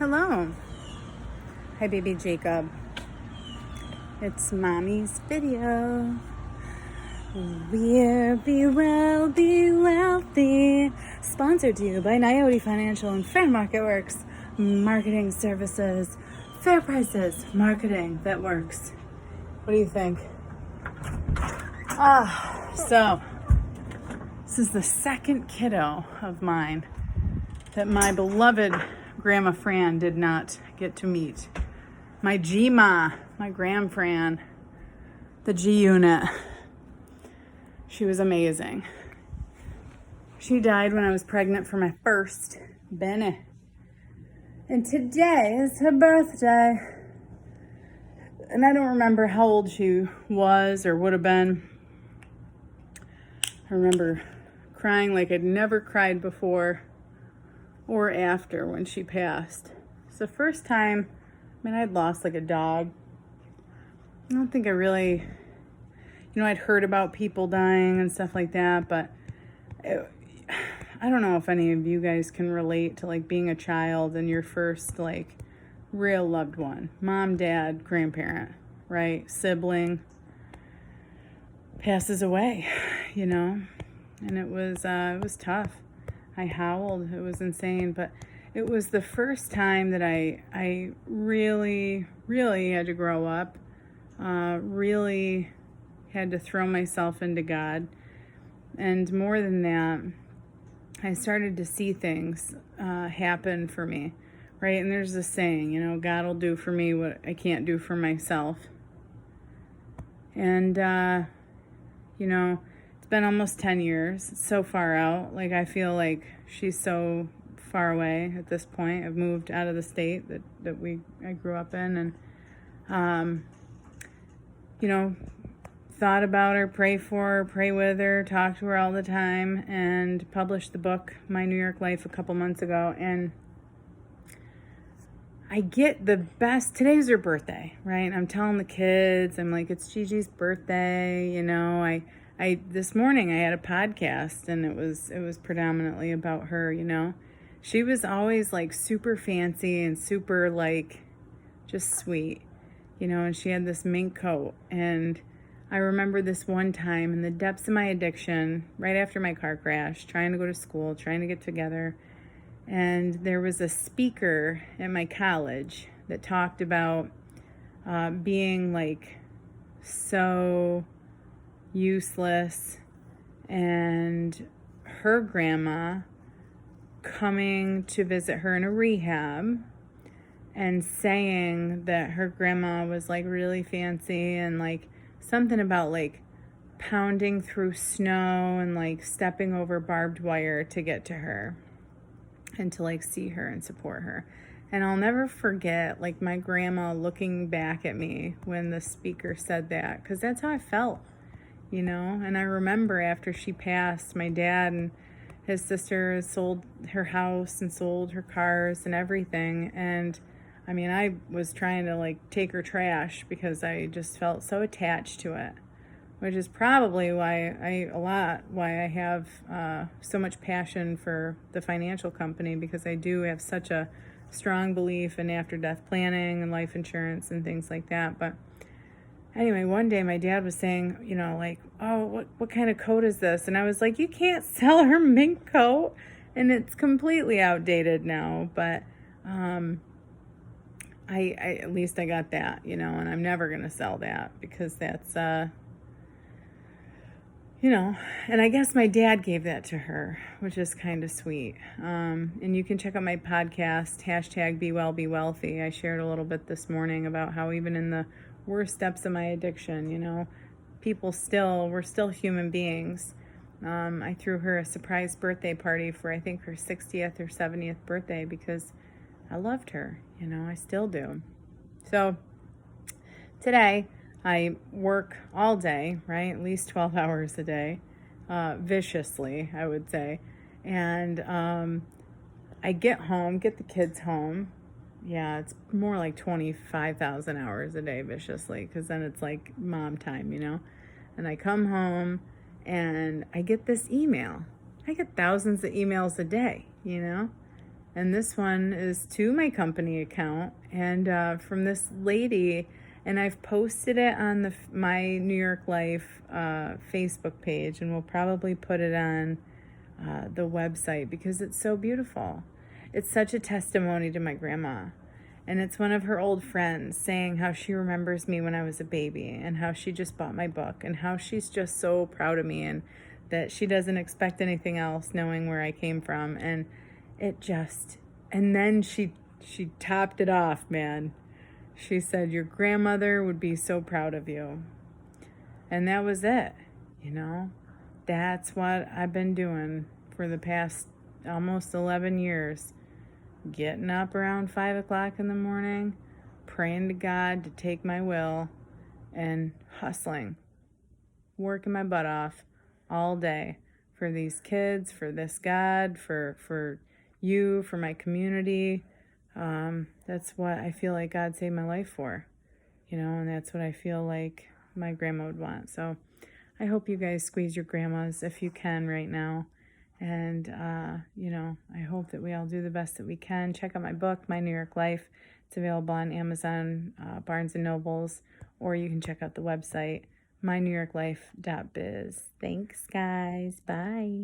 Hello. Hi, baby Jacob. It's mommy's video. We're Be Well, Be Wealthy. Sponsored to you by Naioti Financial and Fran Works Marketing Services. Fair prices, marketing that works. What do you think? So this is the second kiddo of mine that my beloved Grandma Fran did not get to meet. My G-Ma, my Gram Fran, the G-Unit. She was amazing. She died when I was pregnant for my first Benny. And today is her birthday. And I don't remember how old she was or would have been. I remember crying like I'd never cried before or after when she passed. It's the first time, I'd lost like a dog. I don't think I really, I'd heard about people dying and stuff like that, but I don't know if any of you guys can relate to like being a child and your first like real loved one. Mom, dad, grandparent, right? Sibling passes away, and it was tough. I howled. It was insane, but it was the first time that I really, really had to grow up, really had to throw myself into God. And more than that, I started to see things happen for me, right? And there's this saying, God will do for me what I can't do for myself. And, it's been almost 10 years. It's so far out. Like, I feel like she's so far away at this point. I've moved out of the state that I grew up in, and, thought about her, pray for her, pray with her, talk to her all the time, and published the book, My New York Life, a couple months ago. And I get the best. Today's her birthday, right? I'm telling the kids, I'm like, it's Gigi's birthday. I this morning I had a podcast, and it was predominantly about her. She was always like super fancy and super like just sweet, and she had this mink coat. And I remember this one time in the depths of my addiction, right after my car crash, trying to go to school, trying to get together. And there was a speaker at my college that talked about being like so useless, and her grandma coming to visit her in a rehab and saying that her grandma was like really fancy and like something about like pounding through snow and like stepping over barbed wire to get to her and to like see her and support her. And I'll never forget like my grandma looking back at me when the speaker said that, because that's how I felt, and I remember after she passed, my dad and his sister sold her house and sold her cars and everything. And I was trying to like take her trash because I just felt so attached to it, which is probably why I have so much passion for the financial company, because I do have such a strong belief in after-death planning and life insurance and things like that. But anyway, one day my dad was saying, oh, what kind of coat is this? And I was like, you can't sell her mink coat. And it's completely outdated now, but I at least I got that, and I'm never going to sell that because that's, and I guess my dad gave that to her, which is kind of sweet. And you can check out my podcast, #BeWellBeWealthy. I shared a little bit this morning about how even in the worst steps of my addiction, we're still human beings. I threw her a surprise birthday party for, I think, her 60th or 70th birthday because I loved her, I still do. So today I work all day, right? At least 12 hours a day, viciously, I would say. And I get home, get the kids home. Yeah, it's more like 25,000 hours a day viciously, because then it's like mom time, And I come home and I get this email. I get thousands of emails a day, And this one is to my company account and from this lady. And I've posted it on my New York Life Facebook page, and we'll probably put it on the website because it's so beautiful. It's such a testimony to my grandma. And it's one of her old friends saying how she remembers me when I was a baby and how she just bought my book and how she's just so proud of me and that she doesn't expect anything else knowing where I came from. And and then she topped it off, man. She said, your grandmother would be so proud of you. And that was it, you know? That's what I've been doing for the past almost 11 years. Getting up around 5 o'clock in the morning, praying to God to take my will, and hustling, working my butt off all day for these kids, for this God, for you, for my community. That's what I feel like God saved my life for, and that's what I feel like my grandma would want. So I hope you guys squeeze your grandmas if you can right now. And, I hope that we all do the best that we can. Check out my book, My New York Life. It's available on Amazon, Barnes & Nobles, or you can check out the website, mynewyorklife.biz. Thanks, guys. Bye.